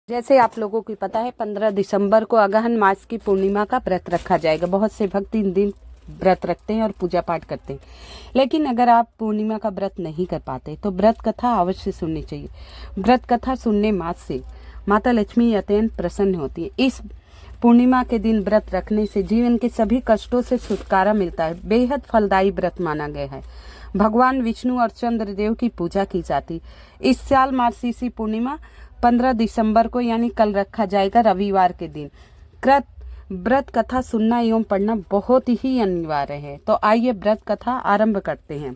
जैसे आप लोगों को पता है 15 दिसंबर को अगहन मास की पूर्णिमा का व्रत रखा जाएगा। बहुत से भक्त इन दिन व्रत रखते हैं और पूजा पाठ करते हैं। लेकिन अगर आप पूर्णिमा का व्रत नहीं कर पाते तो व्रत कथा अवश्य सुननी चाहिए। व्रत कथा सुनने मात्र से माता लक्ष्मी अत्यंत प्रसन्न होती है। इस पूर्णिमा के दिन व्रत रखने से जीवन के सभी कष्टों से छुटकारा मिलता है। बेहद फलदायी व्रत माना गया है। भगवान विष्णु और चंद्रदेव की पूजा की जाती। इस साल मार्गशीर्ष पूर्णिमा 15 दिसंबर को यानी कल रखा जाएगा, रविवार के दिन। व्रत कथा सुनना एवं पढ़ना बहुत ही अनिवार्य है। तो आइए व्रत कथा आरंभ करते हैं।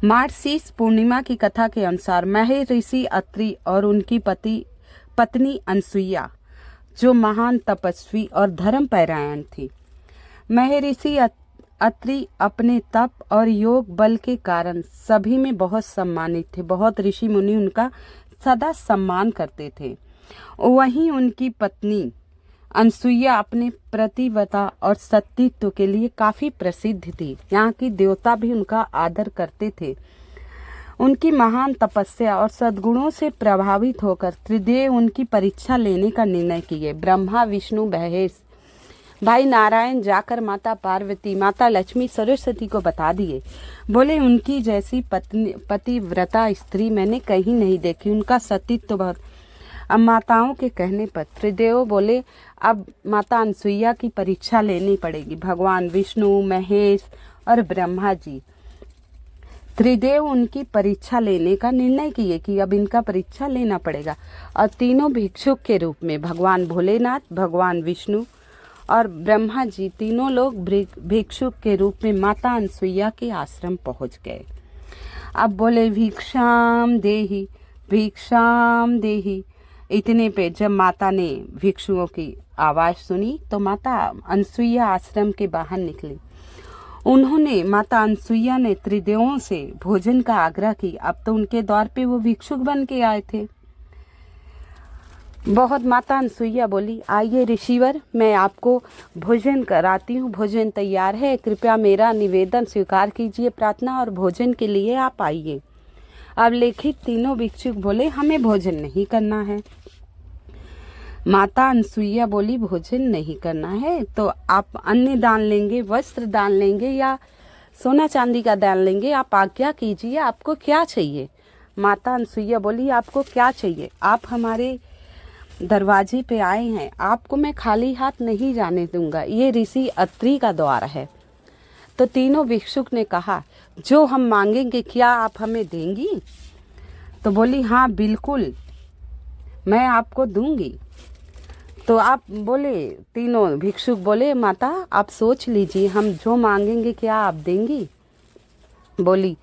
मार्गशीर्ष पूर्णिमा की कथा के अनुसार महर्षि अत्रि और उनकी पत्नी अनसुईया जो महान तपस्वी और धर्मपरायण थी। महर्षि अत्रि अपने तप और योग बल के कारण सभी में बहुत सम्मानित थे। बहुत ऋषि मुनि उनका सदा सम्मान करते थे। वहीं उनकी पत्नी अनसुईया अपने प्रतिव्रता और सतीत्व के लिए काफी प्रसिद्ध थी। यहाँ की देवता भी उनका आदर करते थे। उनकी महान तपस्या और सद्गुणों से प्रभावित होकर त्रिदेव उनकी परीक्षा लेने का निर्णय किए। ब्रह्मा, विष्णु, महेश, भाई नारायण जाकर माता पार्वती, माता लक्ष्मी, सरस्वती को बता दिए। बोले उनकी जैसी पतिव्रता स्त्री मैंने कहीं नहीं देखी। उनका सतीत्व बहुत। अब माताओं के कहने पर त्रिदेव बोले अब माता अनसुईया की परीक्षा लेनी पड़ेगी। भगवान विष्णु, महेश और ब्रह्मा जी त्रिदेव उनकी परीक्षा लेने का निर्णय किए कि अब इनका परीक्षा लेना पड़ेगा। और तीनों भिक्षुक के रूप में भगवान भोलेनाथ, भगवान विष्णु और ब्रह्मा जी तीनों लोग भिक्षुक के रूप में माता अनसुईया के आश्रम पहुंच गए। अब बोले भिक्षाम देहि, भिक्षाम देहि। इतने पे जब माता ने भिक्षुओं की आवाज सुनी तो माता अनसुईया आश्रम के बाहर निकली। उन्होंने माता अनसुईया ने त्रिदेवों से भोजन का आग्रह की। अब तो उनके द्वार पे वो भिक्षुक बन के आए थे। बहुत माता अनसुईया बोली आइए ऋषिवर, मैं आपको भोजन कराती हूँ। भोजन तैयार है, कृपया मेरा निवेदन स्वीकार कीजिए, प्रार्थना और भोजन के लिए आप आइए। अब लेखित तीनों भिक्षुक बोले हमें भोजन नहीं करना है। माता अनसुईया बोली भोजन नहीं करना है तो आप अन्न दान लेंगे, वस्त्र दान लेंगे या सोना चांदी का दान लेंगे? आप आज्ञा कीजिए, आपको क्या चाहिए? माता अनसुईया बोली आपको क्या चाहिए? आप हमारे दरवाजे पे आए हैं, आपको मैं खाली हाथ नहीं जाने दूंगा। ये ऋषि अत्रि का द्वार है। तो तीनों भिक्षुक ने कहा जो हम मांगेंगे क्या आप हमें देंगी? तो बोली हाँ बिल्कुल, मैं आपको दूंगी। तो आप बोले, तीनों भिक्षुक बोले माता आप सोच लीजिए, हम जो मांगेंगे क्या आप देंगी? बोली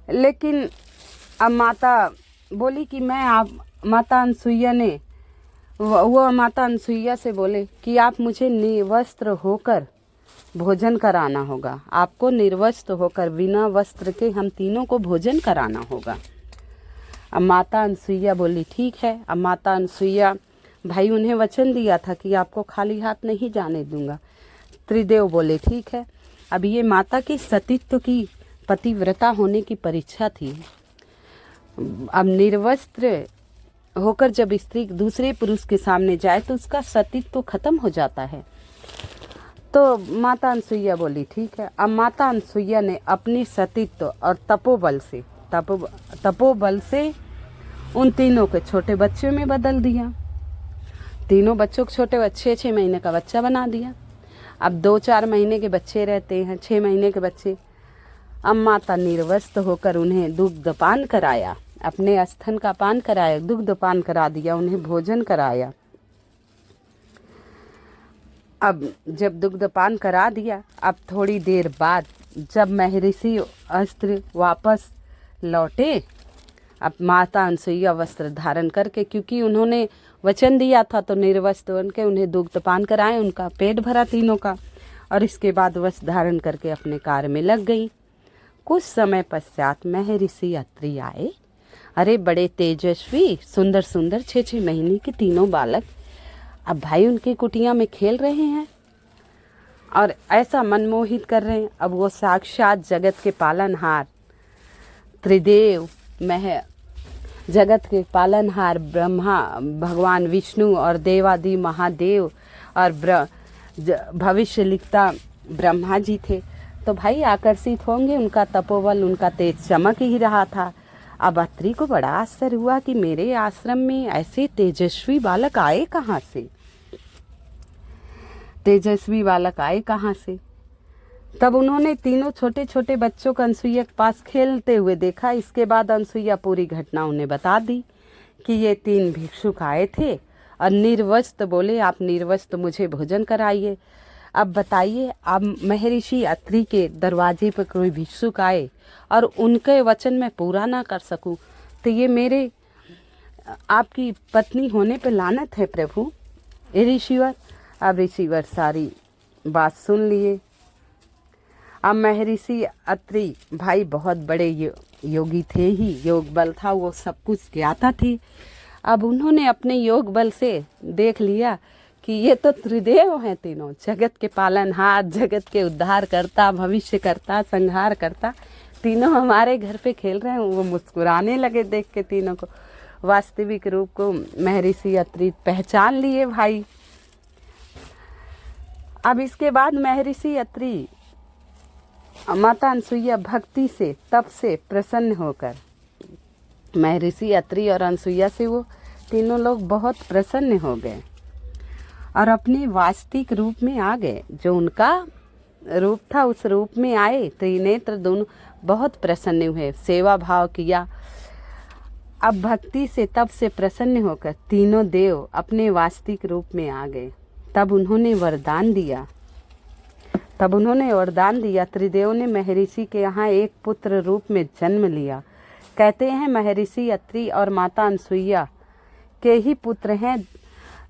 लेकिन अब माता बोली कि माता अनसुईया ने वो माता अनसुईया से बोले कि आप मुझे निर्वस्त्र होकर भोजन कराना होगा। आपको निर्वस्त्र होकर बिना वस्त्र के हम तीनों को भोजन कराना होगा। अब माता अनसुईया बोली ठीक है। अब माता अनसुईया भाई उन्हें वचन दिया था कि आपको खाली हाथ नहीं जाने दूंगा। त्रिदेव बोले ठीक है। अब ये माता की सतीत्व की पतिव्रता होने की परीक्षा थी। अब निर्वस्त्र होकर जब स्त्री दूसरे पुरुष के सामने जाए तो उसका सतीत्व खत्म हो जाता है। तो माता अनसुईया बोली ठीक है। अब माता अनसुईया ने अपने सतीत्व और तपोबल से उन तीनों के छोटे बच्चों में बदल दिया। तीनों बच्चों को छोटे 6 महीने का बच्चा बना दिया। अब 2-4 महीने के बच्चे रहते हैं, 6 महीने के बच्चे। अब माता निर्वस्त्र होकर उन्हें दुग्ध पान कराया, अपने स्तन का पान कराया, दुग्ध पान करा दिया, उन्हें भोजन कराया। अब जब दुग्ध पान करा दिया, अब थोड़ी देर बाद जब महर्षि अत्रि वापस लौटे, अब माता अनसुईया वस्त्र धारण करके, क्योंकि उन्होंने वचन दिया था तो निर्वस्त्र बन के उन्हें दुग्ध पान कराए, उनका पेट भरा तीनों का। और इसके बाद वस्त्र धारण करके अपने कार्य में लग गई। कुछ समय पश्चात महर्षि अत्रि आए। अरे बड़े तेजस्वी सुंदर सुंदर 6-6 महीने के तीनों बालक अब भाई उनकी कुटिया में खेल रहे हैं और ऐसा मनमोहित कर रहे हैं। अब वो साक्षात जगत के पालनहार त्रिदेव जगत के पालनहार ब्रह्मा भगवान विष्णु और देवादि महादेव और भविष्य लिखता ब्रह्मा जी थे। तो भाई आकर्षित होंगे, उनका तपोबल, उनका तेज चमक ही रहा था। अब अत्रि को बड़ा आश्चर्य हुआ कि मेरे आश्रम में ऐसे तेजस्वी बालक आए कहाँ से, तेजस्वी बालक आए कहाँ से। तब उन्होंने तीनों छोटे छोटे बच्चों को अनसुईया के पास खेलते हुए देखा। इसके बाद अनसुईया पूरी घटना उन्हें बता दी कि ये 3 भिक्षुक आए थे और निर्वस्त्र बोले, आप निर्वस्त्र मुझे भोजन कराइए। अब बताइए, अब महर्षि अत्रि के दरवाजे पर कोई भिक्षुक आए और उनके वचन मैं पूरा ना कर सकूं, तो ये मेरे आपकी पत्नी होने पे लानत है प्रभु। ऋषिवर, अब ऋषिवर सारी बात सुन लिए। अब महर्षि अत्रि भाई बहुत बड़े योगी थे ही, योग बल था, वो सब कुछ ज्ञाता थी। अब उन्होंने अपने योग बल से देख लिया कि ये तो त्रिदेव हैं तीनों, जगत के पालनहार, जगत के उद्धार करता, भविष्य करता, संहार करता, तीनों हमारे घर पे खेल रहे हैं। वो मुस्कुराने लगे देख के तीनों को। वास्तविक रूप को महर्षि अत्रि पहचान लिए भाई। अब इसके बाद महर्षि अत्रि माता अनसुईया भक्ति से, तप से प्रसन्न होकर, महर्षि अत्रि और अनसुईया से वो तीनों लोग बहुत प्रसन्न हो गए और अपने वास्तविक रूप में आ गए। जो उनका रूप था उस रूप में आए। त्रिनेत्र दोनों बहुत प्रसन्न हुए, सेवा भाव किया। अब भक्ति से, तप से प्रसन्न होकर तीनों देव अपने वास्तविक रूप में आ गए। तब उन्होंने वरदान दिया। त्रिदेव ने महर्षि के यहाँ एक पुत्र रूप में जन्म लिया। कहते हैं महर्षि अत्रि और माता अनसुईया के ही पुत्र हैं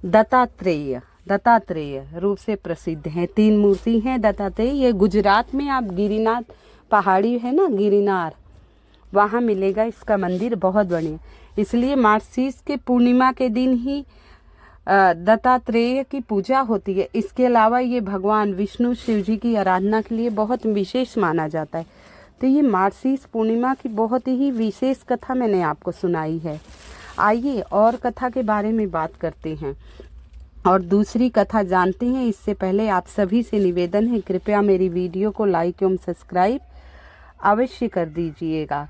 दत्तात्रेय रूप से प्रसिद्ध हैं। 3 मूर्ति हैं दत्तात्रेय। ये गुजरात में आप गिरिनाथ पहाड़ी है ना, गिरिनार, वहाँ मिलेगा इसका मंदिर, बहुत बढ़िया। इसलिए मार्गशीर्ष के पूर्णिमा के दिन ही दत्तात्रेय की पूजा होती है। इसके अलावा ये भगवान विष्णु शिव जी की आराधना के लिए बहुत विशेष माना जाता है। तो ये मार्गशीर्ष पूर्णिमा की बहुत ही विशेष कथा मैंने आपको सुनाई है। आइए और कथा के बारे में बात करते हैं और दूसरी कथा जानते हैं। इससे पहले आप सभी से निवेदन है, कृपया मेरी वीडियो को लाइक एवं सब्सक्राइब अवश्य कर दीजिएगा।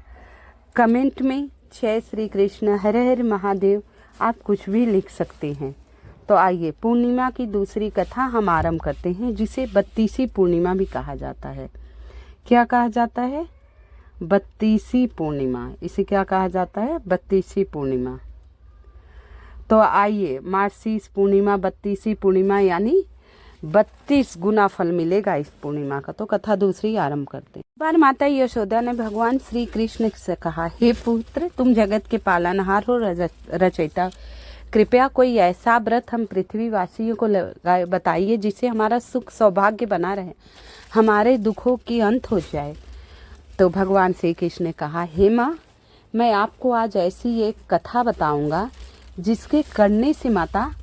कमेंट में जय श्री कृष्ण, हर हर महादेव आप कुछ भी लिख सकते हैं। तो आइए पूर्णिमा की दूसरी कथा हम आरंभ करते हैं, जिसे 32वीं पूर्णिमा भी कहा जाता है। क्या कहा जाता है? 32वीं पूर्णिमा। इसे क्या कहा जाता है? 32वीं पूर्णिमा। तो आइए, मार्गशीर्ष पूर्णिमा 32वीं पूर्णिमा यानी 32 गुना फल मिलेगा इस पूर्णिमा का। तो कथा दूसरी आरंभ करते हैं। बार माता यशोदा ने भगवान श्री कृष्ण से कहा, हे पुत्र, तुम जगत के पालनहार हो, रचयिता, कृपया कोई ऐसा व्रत हम पृथ्वीवासियों को बताइए जिससे हमारा सुख सौभाग्य बना रहे, हमारे दुखों की अंत हो जाए। तो भगवान श्री कृष्ण ने कहा, हे माँ, मैं आपको आज ऐसी एक कथा बताऊंगा जिसके करने से माता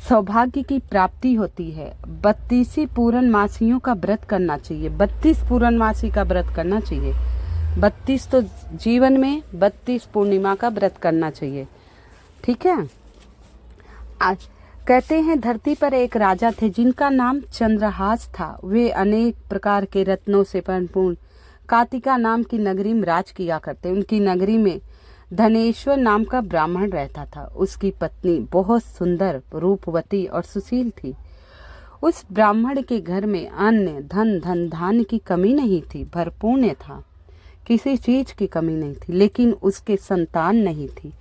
सौभाग्य की प्राप्ति होती है। 32 पूर्णमासियों का व्रत करना चाहिए। 32 पूर्णमासी का व्रत करना चाहिए। 32 तो जीवन में 32 पूर्णिमा का व्रत करना चाहिए। ठीक है। आज कहते हैं धरती पर एक राजा थे जिनका नाम चंद्रहास था। वे अनेक प्रकार के रत्नों से परिपूर्ण कातिका नाम की नगरी में राज किया करते। उनकी नगरी में धनेश्वर नाम का ब्राह्मण रहता था। उसकी पत्नी बहुत सुंदर, रूपवती और सुशील थी। उस ब्राह्मण के घर में अन्न, धन धान्य की कमी नहीं थी, भरपूर था, किसी चीज की कमी नहीं थी। लेकिन उसके संतान नहीं थी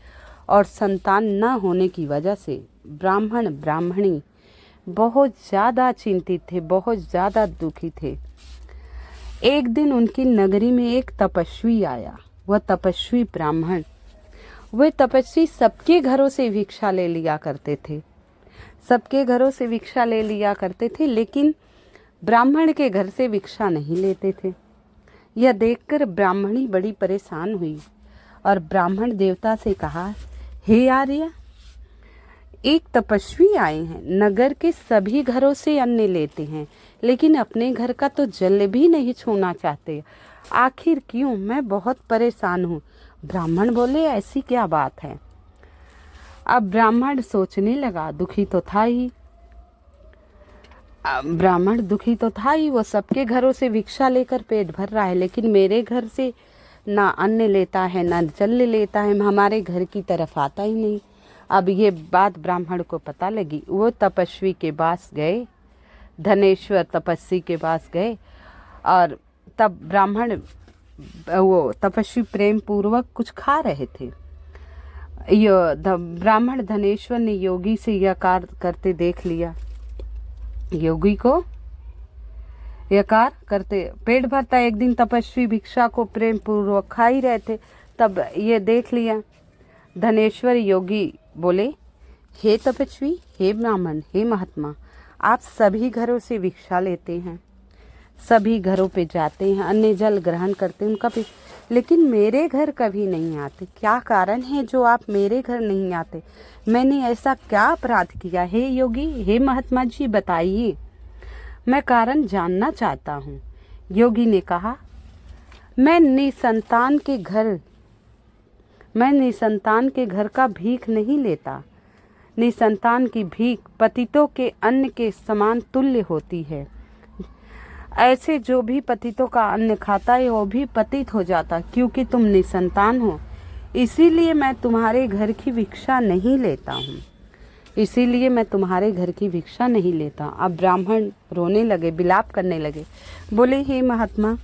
और संतान न होने की वजह से ब्राह्मण ब्राह्मणी बहुत ज्यादा चिंतित थे, बहुत ज्यादा दुखी थे। एक दिन उनकी नगरी में एक तपस्वी आया। वह तपस्वी ब्राह्मण, वे तपस्वी सबके घरों से भिक्षा ले लिया करते थे, सबके घरों से भिक्षा ले लिया करते थे, लेकिन ब्राह्मण के घर से भिक्षा नहीं लेते थे। यह देखकर ब्राह्मणी बड़ी परेशान हुई और ब्राह्मण देवता से कहा, हे आर्य, एक तपस्वी आए हैं, नगर के सभी घरों से अन्न लेते हैं, लेकिन अपने घर का तो जल भी नहीं छूना चाहते। आखिर क्यों? मैं बहुत परेशान हूँ। ब्राह्मण बोले, ऐसी क्या बात है। अब ब्राह्मण सोचने लगा, दुखी तो था ही। ब्राह्मण दुखी तो था ही, वो सबके घरों से भिक्षा लेकर पेट भर रहा है, लेकिन मेरे घर से ना अन्न लेता है ना जल लेता है, हमारे घर की तरफ आता ही नहीं। अब ये बात ब्राह्मण को पता लगी। वो तपस्वी के पास गए, धनेश्वर तपस्वी के पास गए, और तब ब्राह्मण वो तपस्वी प्रेम पूर्वक कुछ खा रहे थे। ब्राह्मण धनेश्वर ने योगी से यह कार्य करते देख लिया। योगी को यह कार्य करते पेट भरता। एक दिन तपस्वी भिक्षा को प्रेम पूर्वक खा ही रहे थे, तब ये देख लिया। धनेश्वर योगी बोले, हे तपस्वी, हे ब्राह्मण, हे महात्मा, आप सभी घरों से भिक्षा लेते हैं, सभी घरों पे जाते हैं, अन्न जल ग्रहण करते हैं, उनका लेकिन मेरे घर कभी नहीं आते। क्या कारण है जो आप मेरे घर नहीं आते? मैंने ऐसा क्या अपराध किया? हे योगी, हे महात्मा जी, बताइए, मैं कारण जानना चाहता हूँ। योगी ने कहा, मैं निसंतान के घर का भीख नहीं लेता। निसंतान की भीख पतितों के अन्न के समान तुल्य होती है। ऐसे जो भी पतितों का अन्न खाता है वो भी पतित हो जाता। क्योंकि तुम निसंतान हो, इसीलिए मैं तुम्हारे घर की भिक्षा नहीं लेता हूँ, इसीलिए मैं तुम्हारे घर की भिक्षा नहीं लेता। अब ब्राह्मण रोने लगे, विलाप करने लगे, बोले, हे महात्मा,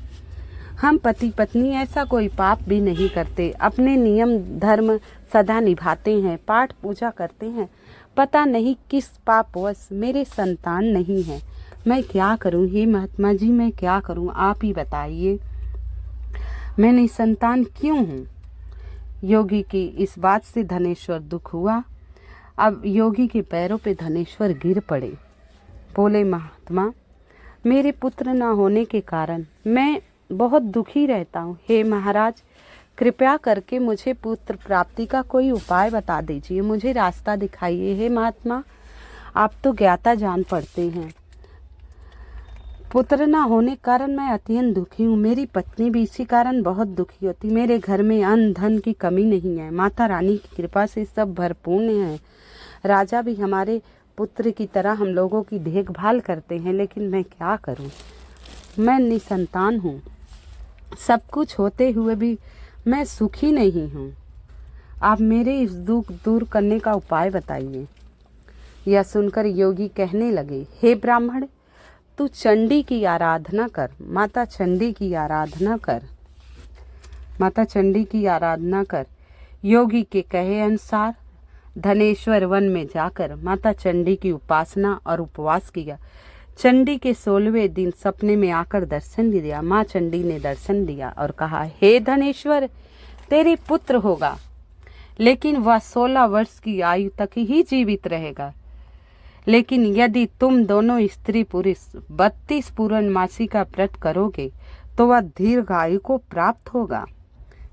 हम पति पत्नी ऐसा कोई पाप भी नहीं करते, अपने नियम धर्म सदा निभाते हैं, पाठ पूजा करते हैं, पता नहीं किस पापवश मेरे संतान नहीं है। मैं क्या करूं? हे महात्मा जी, मैं क्या करूं? आप ही बताइए, मैं निसंतान क्यों हूं? योगी की इस बात से धनेश्वर दुख हुआ। अब योगी के पैरों पे धनेश्वर गिर पड़े, बोले, महात्मा, मेरे पुत्र न होने के कारण मैं बहुत दुखी रहता हूँ। हे महाराज, कृपया करके मुझे पुत्र प्राप्ति का कोई उपाय बता दीजिए, मुझे रास्ता दिखाइए। हे महात्मा, आप तो ज्ञाता जान पड़ते हैं। पुत्र न होने के कारण मैं अत्यंत दुखी हूँ। मेरी पत्नी भी इसी कारण बहुत दुखी होती। मेरे घर में अन्न धन की कमी नहीं है। माता रानी की कृपा से सब भरपूर है। राजा भी हमारे पुत्र की तरह हम लोगों की देखभाल करते हैं, लेकिन मैं क्या करूँ? मैं निसंतान हूँ। सब कुछ होते हुए भी मैं सुखी नहीं हूँ। आप मेरे इस दुख दूर करने का उपाय बताइए। यह सुनकर योगी कहने लगे, हे ब्राह्मण, तू चंडी की आराधना कर, माता चंडी की आराधना कर, माता चंडी की आराधना कर। योगी के कहे अनुसार धनेश्वर वन में जाकर माता चंडी की उपासना और उपवास किया। चंडी के 16वें दिन सपने में आकर दर्शन दिया। माँ चंडी ने दर्शन दिया और कहा, हे धनेश्वर, तेरे पुत्र होगा, लेकिन वह 16 वर्ष की आयु तक ही जीवित रहेगा। लेकिन यदि तुम दोनों स्त्री पुरुष 32 पूर्णमासी का व्रत करोगे तो वह दीर्घ आयु को प्राप्त होगा,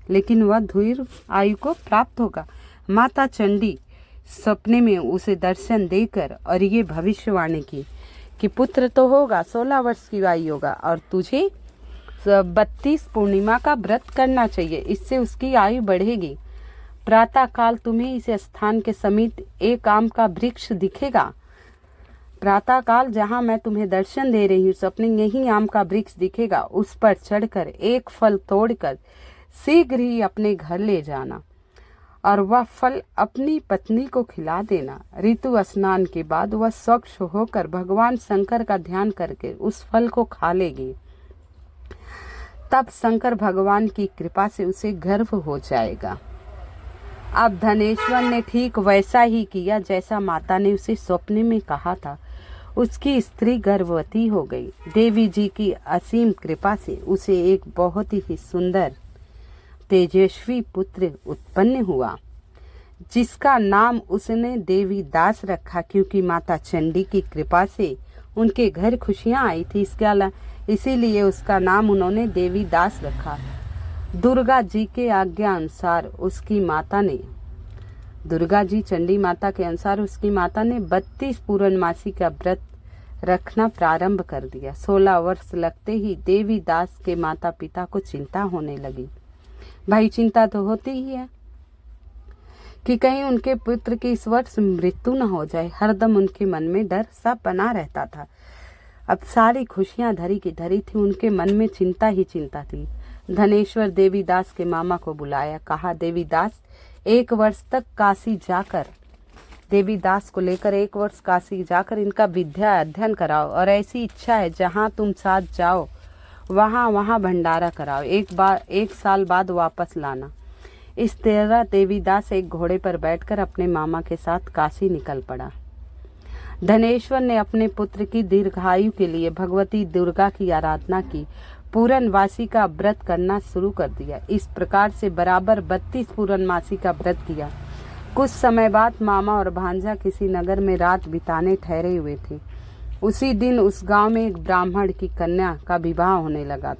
लेकिन वह दीर्घ आयु को प्राप्त होगा। माता चंडी सपने में उसे दर्शन देकर और ये भविष्यवाणी की कि पुत्र तो होगा, 16 वर्ष की आयु होगा, और तुझे 32 पूर्णिमा का व्रत करना चाहिए, इससे उसकी आयु बढ़ेगी। प्रातः काल तुम्हें इस स्थान के समीप एक आम का वृक्ष दिखेगा। प्रातः काल जहाँ मैं तुम्हें दर्शन दे रही हूँ, सपने यही आम का वृक्ष दिखेगा। उस पर चढ़कर एक फल तोड़कर शीघ्र ही अपने घर ले जाना और वह फल अपनी पत्नी को खिला देना। ऋतु स्नान के बाद वह स्वच्छ होकर भगवान शंकर का ध्यान करके उस फल को खा लेगी। तब शंकर भगवान की कृपा से उसे गर्भ हो जाएगा। अब धनेश्वर ने ठीक वैसा ही किया जैसा माता ने उसे स्वप्न में कहा था। उसकी स्त्री गर्भवती हो गई। देवी जी की असीम कृपा से उसे एक बहुत ही सुंदर तेजस्वी पुत्र उत्पन्न हुआ, जिसका नाम उसने देवी दास रखा, क्योंकि माता चंडी की कृपा से उनके घर खुशियां आई थी। इसीलिए उसका नाम उन्होंने देवी दास रखा। दुर्गा जी के आज्ञा अनुसार उसकी माता ने, दुर्गा जी चंडी माता के अनुसार उसकी माता ने 32 पूर्णमासी का व्रत रखना प्रारंभ कर दिया। 16 वर्ष लगते ही देवी दास के माता पिता को चिंता होने लगी। भाई चिंता तो होती ही है कि कहीं उनके पुत्र की इस वर्ष मृत्यु न हो जाए। हरदम उनके मन में डर सा बना रहता था। अब सारी खुशियां धरी की धरी थी, उनके मन में चिंता ही चिंता थी। धनेश्वर देवीदास के मामा को बुलाया, कहा देवीदास 1 वर्ष तक काशी जाकर, देवीदास को लेकर 1 वर्ष काशी जाकर इनका विद्या अध्ययन कराओ, और ऐसी इच्छा है जहां तुम साथ जाओ वहां भंडारा कराओ। 1 साल बाद वापस लाना। इस तरह देवीदास एक घोड़े पर बैठकर अपने मामा के साथ काशी निकल पड़ा। धनेश्वर ने अपने पुत्र की दीर्घायु के लिए भगवती दुर्गा की आराधना की, पूर्णमासी का व्रत करना शुरू कर दिया। इस प्रकार से बराबर 32 पूर्णमासी का व्रत किया। कुछ समय बाद मामा और भांजा किसी नगर में रात बिताने ठहरे हुए थे। उसी दिन उस गांव में एक ब्राह्मण की कन्या का विवाह होने लगा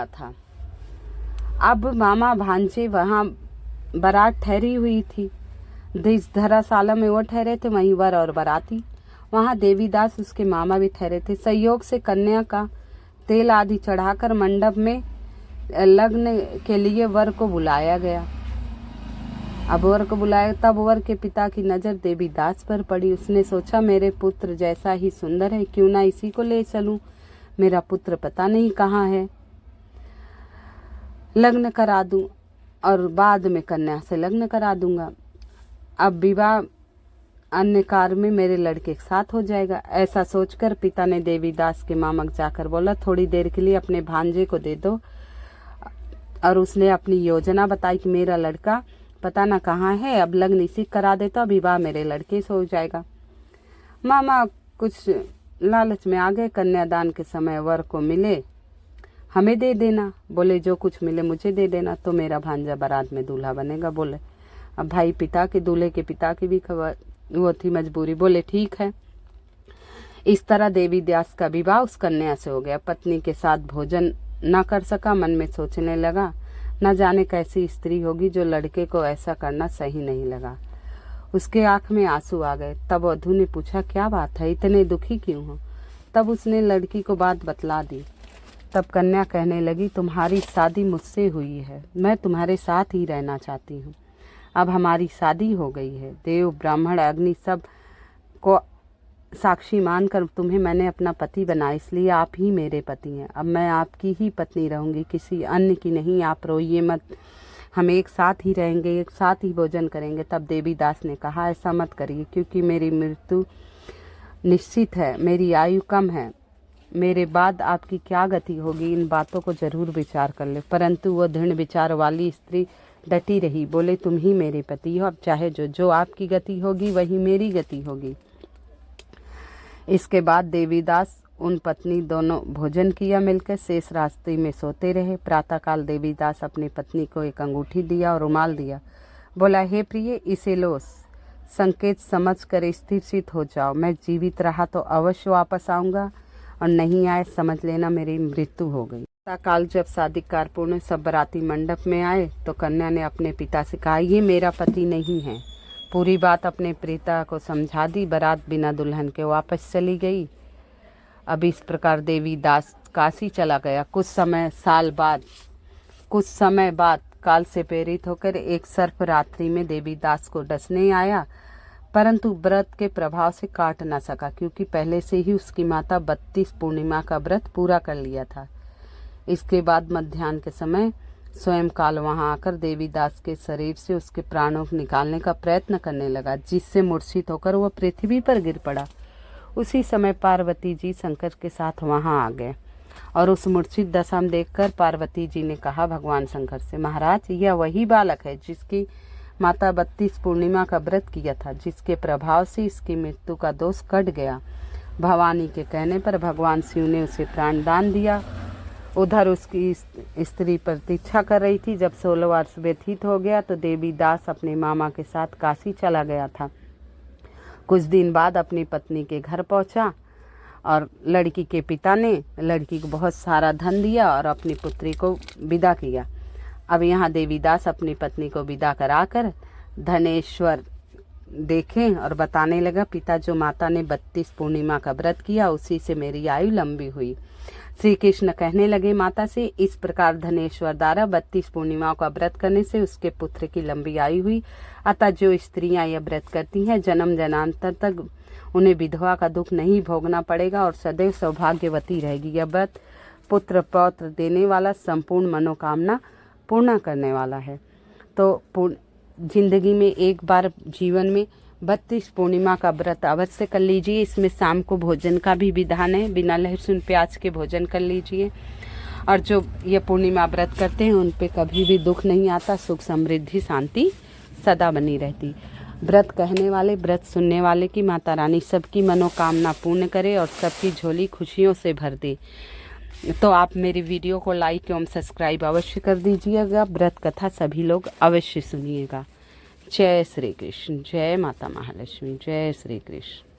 था। अब मामा भांजे वहां बारात ठहरी हुई थी। जिस धर्मशाला में वो ठहरे थे वहीं वर और बाराती। वहां देवीदास उसके मामा भी ठहरे थे। संयोग से कन्या का तेल आदि चढ़ाकर मंडप में लग्न के लिए वर को बुलाया गया। अब वर को बुलाया, तब वर के पिता की नजर देवीदास पर पड़ी। उसने सोचा मेरे पुत्र जैसा ही सुंदर है, क्यों ना इसी को ले चलूं। मेरा पुत्र पता नहीं कहाँ है, लग्न करा दूं और बाद में कन्या से लग्न करा दूंगा। अब विवाह अन्य कार्य में मेरे लड़के के साथ हो जाएगा। ऐसा सोचकर पिता ने देवीदास के मामा जाकर बोला, थोड़ी देर के लिए अपने भांजे को दे दो। और उसने अपनी योजना बताई कि मेरा लड़का पता ना कहाँ है, अब लग्न इसी करा देता, विवाह मेरे लड़के से हो जाएगा। मामा कुछ लालच में आ गए। कन्यादान के समय वर को मिले हमें दे देना, बोले जो कुछ मिले मुझे दे देना, तो मेरा भांजा बारात में दूल्हा बनेगा। बोले अब भाई पिता के दूल्हे के पिता की भी खबर वो थी मजबूरी, बोले ठीक है। इस तरह देवीदास का विवाह उस कन्या से हो गया। पत्नी के साथ भोजन न कर सका, मन में सोचने लगा न जाने कैसी स्त्री होगी जो लड़के को ऐसा करना सही नहीं लगा। उसके आंख में आंसू आ गए। तब वधू ने पूछा क्या बात है, इतने दुखी क्यों हो। तब उसने लड़की को बात बतला दी। तब कन्या कहने लगी तुम्हारी शादी मुझसे हुई है, मैं तुम्हारे साथ ही रहना चाहती हूँ। अब हमारी शादी हो गई है। देव ब्राह्मण अग्नि सब को साक्षी मानकर तुम्हें मैंने अपना पति बना, इसलिए आप ही मेरे पति हैं। अब मैं आपकी ही पत्नी रहूंगी, किसी अन्य की नहीं। आप रोइए मत, हम एक साथ ही रहेंगे, एक साथ ही भोजन करेंगे। तब देवीदास ने कहा ऐसा मत करिए, क्योंकि मेरी मृत्यु निश्चित है, मेरी आयु कम है, मेरे बाद आपकी क्या गति होगी, इन बातों को जरूर विचार कर ले। परंतु वो दृढ़ विचार वाली स्त्री डटी रही। बोले तुम ही मेरे पति हो, अब चाहे जो आपकी गति होगी वही मेरी गति होगी। इसके बाद देवीदास उन पत्नी दोनों भोजन किया मिलकर, शेष रास्ते में सोते रहे। प्रातःकाल देवीदास अपनी पत्नी को एक अंगूठी दिया और रुमाल दिया। बोला हे प्रिय, इसे लो, संकेत समझ कर स्थिर सित हो जाओ। मैं जीवित रहा तो अवश्य वापस आऊंगा, और नहीं आए समझ लेना मेरी मृत्यु हो गई। प्रातःकाल जब शादी कार्यपूर्ण सब बराती मंडप में आए तो कन्या ने अपने पिता से कहा ये मेरा पति नहीं है। पूरी बात अपने पिता को समझा दी। बारात बिना दुल्हन के वापस चली गई। अब इस प्रकार देवीदास काशी चला गया। कुछ समय बाद काल से प्रेरित होकर एक सर्प रात्रि में देवीदास को डसने आया, परंतु व्रत के प्रभाव से काट न सका, क्योंकि पहले से ही उसकी माता 32 पूर्णिमा का व्रत पूरा कर लिया था। इसके बाद मध्याह्न के समय स्वयं काल वहां आकर देवीदास के शरीर से उसके प्राणों को निकालने का प्रयत्न करने लगा, जिससे मूर्छित होकर वह पृथ्वी पर गिर पड़ा। उसी समय पार्वती जी शंकर के साथ वहां आ गए और उस मूर्छित दशा में देखकर पार्वती जी ने कहा भगवान शंकर से, महाराज यह वही बालक है जिसकी माता 32 पूर्णिमा का व्रत किया था, जिसके प्रभाव से इसकी मृत्यु का दोष कट गया। भवानी के कहने पर भगवान शिव ने उसे प्राण दान दिया। उधर उसकी स्त्री प्रतीक्षा कर रही थी। जब 16 वर्ष व्यतीत हो गया तो देवीदास अपने मामा के साथ काशी चला गया था। कुछ दिन बाद अपनी पत्नी के घर पहुंचा और लड़की के पिता ने लड़की को बहुत सारा धन दिया और अपनी पुत्री को विदा किया। अब यहाँ देवीदास अपनी पत्नी को विदा कराकर धनेश्वर देखें और बताने लगा, पिता जो माता ने 32 पूर्णिमा का व्रत किया उसी से मेरी आयु लंबी हुई। श्री कृष्ण कहने लगे माता से, इस प्रकार धनेश्वर द्वारा 32 पूर्णिमाओं का व्रत करने से उसके पुत्र की लंबी आयु हुई। अतः जो स्त्रियां यह व्रत करती हैं जन्म जन्मांतर तक उन्हें विधवा का दुख नहीं भोगना पड़ेगा और सदैव सौभाग्यवती रहेगी। यह व्रत पुत्र पौत्र देने वाला, संपूर्ण मनोकामना पूर्ण करने वाला है। तो जिंदगी में एक बार जीवन में 32 पूर्णिमा का व्रत अवश्य कर लीजिए। इसमें शाम को भोजन का भी विधान है, बिना लहसुन प्याज के भोजन कर लीजिए। और जो ये पूर्णिमा व्रत करते हैं उन पे कभी भी दुख नहीं आता, सुख समृद्धि शांति सदा बनी रहती। व्रत कहने वाले, व्रत सुनने वाले की माता रानी सबकी मनोकामना पूर्ण करे और सबकी झोली खुशियों से भर दे। तो आप मेरी वीडियो को लाइक एवं सब्सक्राइब अवश्य कर दीजिएगा। व्रत कथा सभी लोग अवश्य सुनिएगा। जय श्री कृष्ण, जय माता महालक्ष्मी, जय श्री कृष्ण।